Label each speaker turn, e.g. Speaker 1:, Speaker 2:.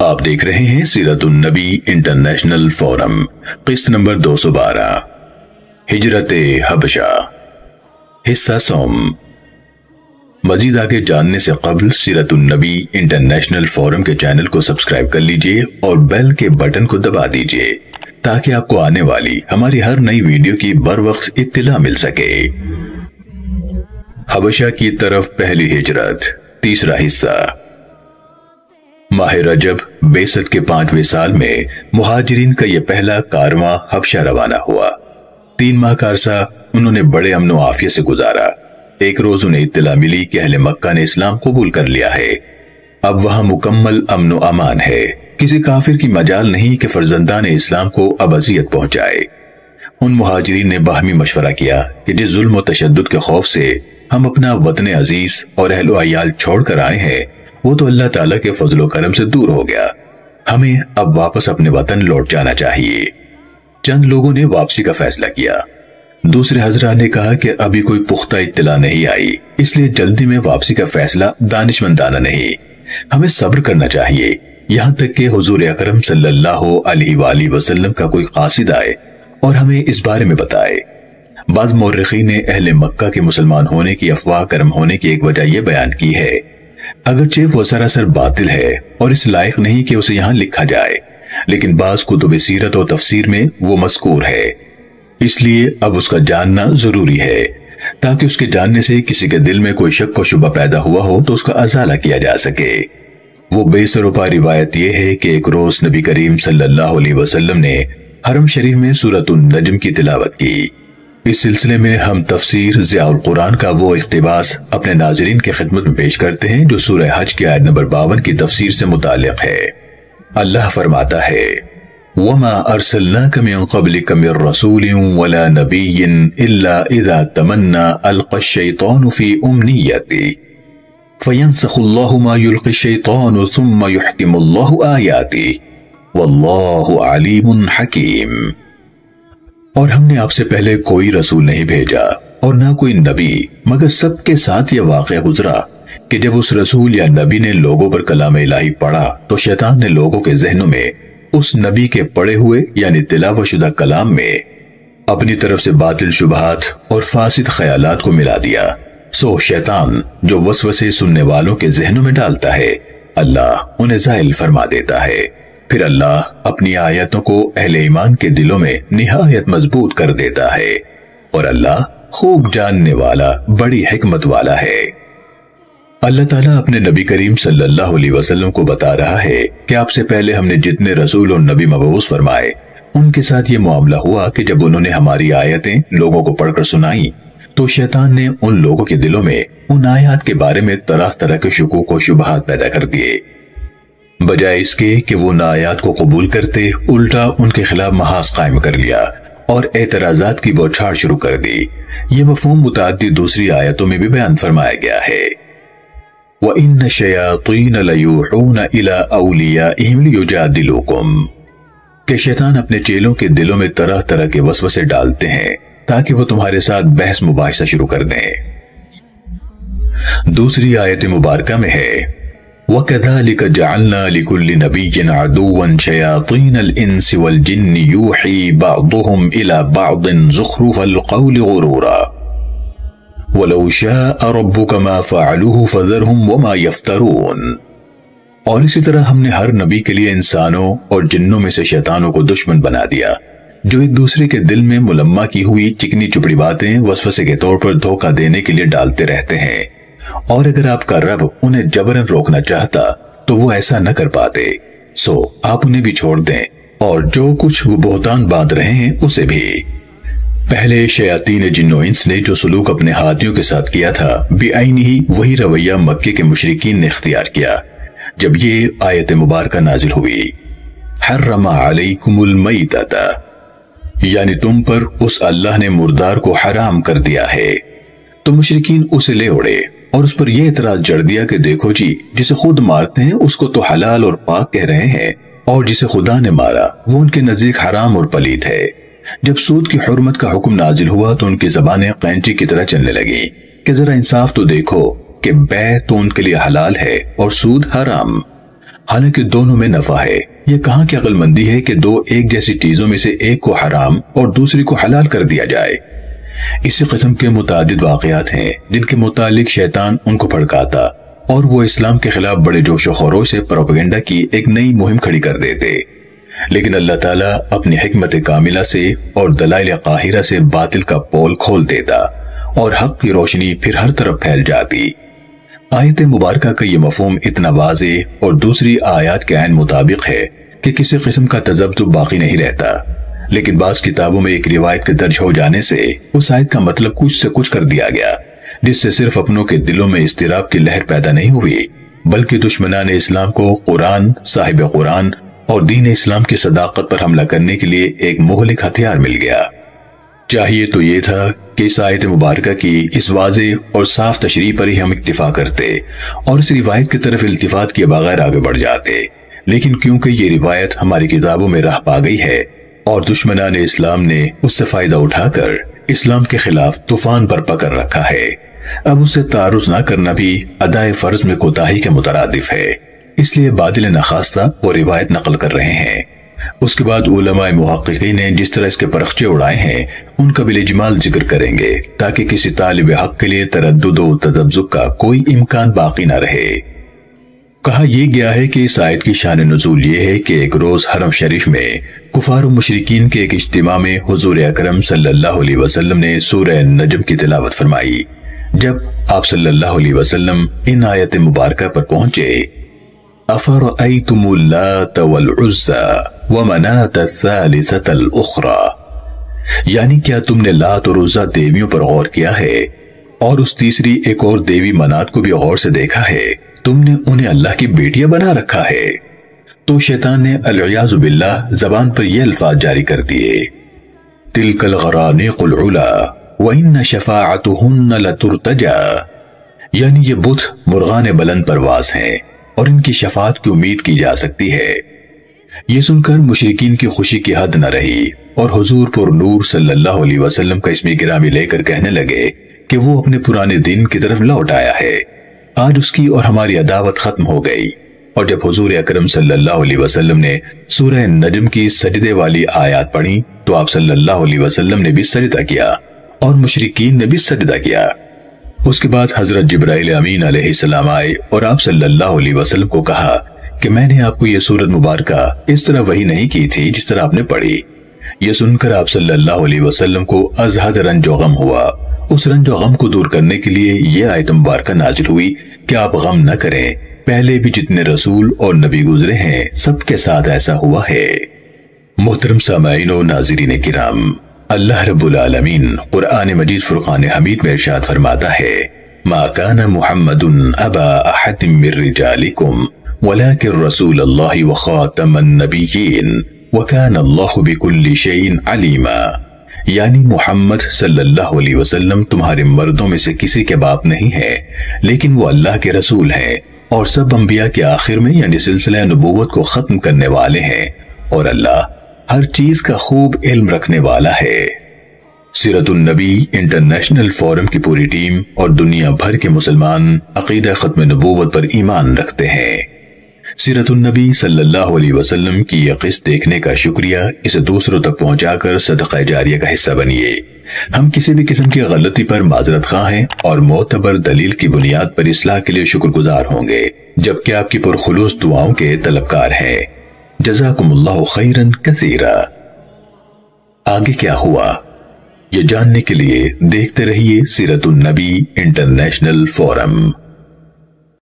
Speaker 1: آپ دیکھ رہے ہیں سیرت النبی انٹرنیشنل فورم، قسط نمبر 212، ہجرت حبشہ، حصہ سوم۔ مزید آگے جاننے سے قبل سیرت النبی انٹرنیشنل فورم کے چینل کو سبسکرائب کر لیجئے اور بیل کے بٹن کو دبا دیجئے تاکہ آپ کو آنے والی ہماری ہر نئی ویڈیو کی بروقت اطلاع مل سکے۔ حبشہ کی طرف پہلی ہجرت، تیسرا حصہ۔ ماہ رجب بعثت کے 5ویں سال میں مہاجرین کا یہ پہلا کارواں حبشہ روانہ ہوا۔ 3 ماہ کا عرصہ انہوں نے بڑے امن و عافیت سے گزارا۔ ایک روز انہیں اطلاع ملی کہ اہل مکہ نے اسلام قبول کر لیا ہے۔ اب وہاں مکمل امن و امان ہے، کسی کافر کی مجال نہیں کہ فرزندان اسلام کو اب اذیت پہنچائے۔ ان مہاجرین نے باہمی مشورہ کیا کہ جس ظلم و تشدد کے خوف سے ہم اپنا وطن عزیز اور اہل و عیال چھوڑ کر آئے ہیں، وہ تو اللہ تعالیٰ کے فضل و کرم سے دور ہو گیا۔ ہمیں اب واپس اپنے وطن لوٹ جانا چاہیے۔ چند لوگوں نے واپسی کا فیصلہ کیا۔ دوسرے حضرات نے کہا کہ ابھی کوئی پختہ اطلاع نہیں آئی، اس لیے جلدی میں واپسی کا فیصلہ دانشمندانہ نہیں، ہمیں صبر کرنا چاہیے یہاں تک کہ حضور اکرم صلی اللہ علیہ وآلہ وسلم کا کوئی قاصد آئے اور ہمیں اس بارے میں بتائے۔ بعض مورخین نے اہل مکہ کے مسلمان ہونے کی افواہ کرم ہونے کی ایک وجہ یہ بیان کی ہے، اگرچہ وہ سراسر باطل ہے اور اس لائق نہیں کہ اسے یہاں لکھا جائے، لیکن بعض کتب سیرت و تفسیر میں وہ مذکور ہے، اس لیے اب اس کا جاننا ضروری ہے تاکہ اس کے جاننے سے کسی کے دل میں کوئی شک و شبہ پیدا ہوا ہو تو اس کا ازالہ کیا جا سکے۔ وہ بے سر و پا روایت یہ ہے کہ ایک روز نبی کریم صلی اللہ علیہ وسلم نے حرم شریف میں سورۃ النجم کی تلاوت کی۔ اس سلسلے میں ہم تفسیر ضیاء القرآن کا وہ اقتباس اپنے ناظرین کی خدمت میں پیش کرتے ہیں جو سورہ حج کی آیت نمبر 52 کی تفسیر سے متعلق ہے۔ اللہ فرماتا ہے وَمَا أَرْسَلْنَاكَ مِن قَبْلِكَ مِن رَّسُولٍ وَلَا نَبِيٍّ إِلَّا إِذَا تَمَنَّى أَلْقَى الشَّيْطَانُ فِي أُمْنِيَّتِهِ فَيَنسَخُ اللَّهُ مَا يُلْقِي الشَّيْطَانُ ثُمَّ يُحْكِمُ اللَّهُ آيَاتِهِ وَاللَّهُ عَلِيمٌ حَكِيمٌ۔ اور ہم نے آپ سے پہلے کوئی رسول نہیں بھیجا اور نہ کوئی نبی، مگر سب کے ساتھ یہ واقعہ گزرا کہ جب اس رسول یا نبی نے لوگوں پر کلام الہی پڑھا تو شیطان نے لوگوں کے ذہنوں میں اس نبی کے پڑھے ہوئے یعنی تلاوت شدہ کلام میں اپنی طرف سے باطل شبہات اور فاسد خیالات کو ملا دیا۔ سو شیطان جو وسوسے سننے والوں کے ذہنوں میں ڈالتا ہے، اللہ انہیں زائل فرما دیتا ہے، پھر اللہ اپنی آیتوں کو اہل ایمان کے دلوں میں نہایت مضبوط کر دیتا ہے، اور اللہ خوب جاننے والا بڑی حکمت والا ہے۔ اللہ تعالیٰ اپنے نبی کریم صلی اللہ علیہ وسلم کو بتا رہا ہے کہ آپ سے پہلے ہم نے جتنے رسول اور نبی مبعوث فرمائے ان کے ساتھ یہ معاملہ ہوا کہ جب انہوں نے ہماری آیتیں لوگوں کو پڑھ کر سنائیں تو شیطان نے ان لوگوں کے دلوں میں ان آیات کے بارے میں طرح طرح کے شکوک و شبہات پیدا کر دیے۔ بجائے اس کے کہ وہ ان آیات کو قبول کرتے، الٹا ان کے خلاف محاذ قائم کر لیا اور اعتراضات کی بوچھاڑ شروع کر دی۔ یہ مفہوم متعدد دوسری آیتوں میں بھی بیان فرمایا گیا ہے۔ وَإِنَّ الشَّيَاطِينَ لَيُوحُونَ إِلَىٰ أَوْلِيَائِهِمْ لِيُجَادِلُوكُمْ کہ شیطان اپنے چیلوں کے دلوں میں طرح طرح کے وسوسے ڈالتے ہیں تاکہ وہ تمہارے ساتھ بحث مباحثہ شروع کر دیں۔ دوسری آیت مبارکہ میں ہے وَكَذَلِكَ جَعَلْنَا لِكُلِّ نَبِيٍّ عَدُوًّا شَيَاطِينَ الْإِنسِ وَالْجِنِّ يُوحِي بَعْضُهُمْ إِلَىٰ بَعْضٍ زُخْرُفَ الْقَوْلِ غُرُورًا وَلَوْ شَاءَ رَبُّكَ مَا فَعَلُوهُ فَذَرْهُمْ وَمَا يَفْتَرُونَ۔ اور اسی طرح ہم نے ہر نبی کے لیے انسانوں اور جنوں میں سے شیطانوں کو دشمن بنا دیا جو ایک دوسرے کے دل میں ملمہ کی ہوئی چکنی چپڑی باتیں وسوسے کے طور پر دھوکہ دینے کے لیے ڈالتے رہتے ہیں، اور اگر آپ کا رب انہیں جبراً روکنا چاہتا تو وہ ایسا نہ کر پاتے، سو آپ انہیں بھی چھوڑ دیں اور جو کچھ وہ بہتان باندھ رہے ہیں اسے بھی۔ پہلے شیاطین جن و انس نے جو سلوک اپنے ہاتھیوں کے ساتھ کیا تھا بعینہ ہی وہی رویہ مکے کے مشرکین نے اختیار کیا جب یہ آیت مبارکہ نازل ہوئی۔ حرم علیکم المیتۃ یعنی تم پر اس اللہ نے مردار کو حرام کر دیا ہے، تو مشرکین اسے لے اڑے اور اس پر یہ اعتراض جڑ دیا کہ دیکھو جی، جسے خود مارتے ہیں اس کو تو حلال اور پاک کہہ رہے ہیں، اور جسے خدا نے مارا وہ ان کے نزدیک حرام اور پلید ہے۔ جب سود کی حرمت کا حکم نازل ہوا تو ان کی زبانیں قینچی کی طرح چلنے لگی کہ ذرا انصاف تو دیکھو کہ بیع تو ان کے لیے حلال ہے اور سود حرام۔ حالانکہ دونوں میں نفع ہے۔ یہ کہاں کی عقل مندی ہے کہ دو ایک جیسی چیزوں میں سے ایک کو حرام اور دوسری کو حلال کر دیا جائے۔ اسی قسم کے متعدد واقعات ہیں جن کے متعلق شیطان ان کو بھڑکاتا اور وہ اسلام کے خلاف بڑے جوش و خروش سے پروپیگنڈا کی ایک نئی مہم کھڑی کر دیتے، لیکن اللہ تعالیٰ اپنی حکمت کاملہ سے اور دلائل قاہرہ سے باطل کا پول کھول دیتا اور حق کی روشنی پھر ہر طرف پھیل جاتی۔ آیت مبارکہ کا یہ مفہوم اتنا واضح اور دوسری آیات کے عین مطابق ہے کہ کسی قسم کا تذبذب باقی نہیں رہتا، لیکن بعض کتابوں میں ایک روایت کے درج ہو جانے سے اس آیت کا مطلب کچھ سے کچھ کر دیا گیا، جس سے صرف اپنوں کے دلوں میں اضطراب کی لہر پیدا نہیں ہوئی بلکہ دشمنان اسلام کو قرآن، صاحب قرآن اور دین اسلام کی صداقت پر حملہ کرنے کے لیے ایک مہلک ہتھیار مل گیا۔ چاہیے تو یہ تھا کہ اس آیت مبارکہ کی اس واضح اور صاف تشریح پر ہی ہم اکتفا کرتے اور اس روایت کی طرف التفات کیے بغیر آگے بڑھ جاتے، لیکن کیونکہ یہ روایت ہماری کتابوں میں رہ پا گئی ہے اور دشمنان اسلام نے اس سے فائدہ اٹھا کر اسلام کے خلاف طوفان برپا کر رکھا ہے، اب اس سے تعرض نہ کرنا بھی ادائے فرض میں کوتاہی کے مترادف ہے، اس لیے بادل نخواستہ وہ روایت نقل کر رہے ہیں۔ اس کے بعد علماء محققین نے جس طرح اس کے پرخچے اڑائے ہیں ان کا بالاجمال ذکر کریں گے تاکہ کسی طالب حق کے لیے تردد و تذبذب کا کوئی امکان باقی نہ رہے۔ کہا یہ گیا ہے کہ اس آیت کی شان نزول یہ ہے کہ ایک روز حرم شریف میں کفار و مشرکین کے ایک اجتماع میں حضور اکرم صلی اللہ علیہ وسلم نے سورہ نجم کی تلاوت فرمائی۔ جب آپ صلی اللہ علیہ وسلم ان آیت مبارکہ پر پہنچے، أَفَرَأَيْتُمُ اللَّاتَ وَالْعُزَّى وَمَنَاةَ الثَّالِثَةَ الْأُخْرَى، یعنی کیا تم نے لات اور عزا دیویوں پر غور کیا ہے اور اس تیسری ایک اور دیوی منات کو بھی غور سے دیکھا ہے؟ تم نے انہیں اللہ کی بیٹیاں بنا رکھا ہے۔ تو شیطان نے العیاذ باللہ زبان پر یہ الفاظ جاری کر دیے، تِلْكَ الْغَرَانِقُ الْعُلَى وَإِنَّ شَفَاعَتُهُنَّ لَتُرْتَجَى، یعنی یہ بت مرغان بلند پرواز ہیں اور ان کی شفاعت کی امید کی جا سکتی ہے۔ یہ سن کر مشرکین کی خوشی کی حد نہ رہی اور حضور پر نور صلی اللہ علیہ وسلم کا اسم گرامی لے کر کہنے لگے کہ وہ اپنے پرانے دین کی طرف لوٹ آیا ہے، آج اس کی اور ہماری عداوت ختم ہو گئی۔ اور جب حضور اکرم صلی اللہ علیہ وسلم نے سورہ نجم کی سجدے والی آیات پڑھی تو آپ صلی اللہ علیہ وسلم نے بھی سجدہ کیا اور مشرکین نے بھی سجدہ کیا۔ اس کے بعد حضرت جبرائیل امین علیہ السلام آئے اور آپ صلی اللہ علیہ وسلم کو کہا کہ میں نے آپ کو یہ سورت مبارکہ اس طرح وحی نہیں کی تھی جس طرح آپ نے پڑھی۔ یہ سن کر آپ صلی اللہ علیہ وسلم کو از حد رنج و غم ہوا۔ اس رنج و غم کو دور کرنے کے لیے یہ آیت مبارکہ نازل ہوئی کہ آپ غم نہ کریں، پہلے بھی جتنے رسول اور نبی گزرے ہیں سب کے ساتھ ایسا ہوا ہے۔ محترم سامعین و ناظرین کرام، اللہ رب العالمین قرآن مجید فرقان حمید میں ارشاد فرماتا ہے، ما کان محمد ابا احد من رجالکم ولکن رسول اللہ وخاتم النبیین وکان اللہ بکل شیء علیما، یعنی محمد صلی اللہ علیہ وسلم تمہارے مردوں میں سے کسی کے باپ نہیں ہے لیکن وہ اللہ کے رسول ہیں اور سب انبیاء کے آخر میں یعنی سلسلہ نبوت کو ختم کرنے والے ہیں، اور اللہ ہر چیز کا خوب علم رکھنے والا ہے۔ سیرت النبی انٹرنیشنل فورم کی پوری ٹیم اور دنیا بھر کے مسلمان عقیدہ ختم نبوت پر ایمان رکھتے ہیں۔ سیرت النبی صلی اللہ علیہ وسلم کی یہ قسط دیکھنے کا شکریہ، اسے دوسروں تک پہنچا کر صدقہ جاریہ کا حصہ بنیے۔ ہم کسی بھی قسم کی غلطی پر معذرت خواہ ہیں اور معتبر دلیل کی بنیاد پر اصلاح کے لیے شکر گزار ہوں گے، جبکہ آپ کی پرخلوص دعاؤں کے طلبکار ہیں۔ جزاکم اللہ خیرا کثیرا۔ آگے کیا ہوا یہ جاننے کے لیے دیکھتے رہیے سیرت النبی انٹرنیشنل فورم۔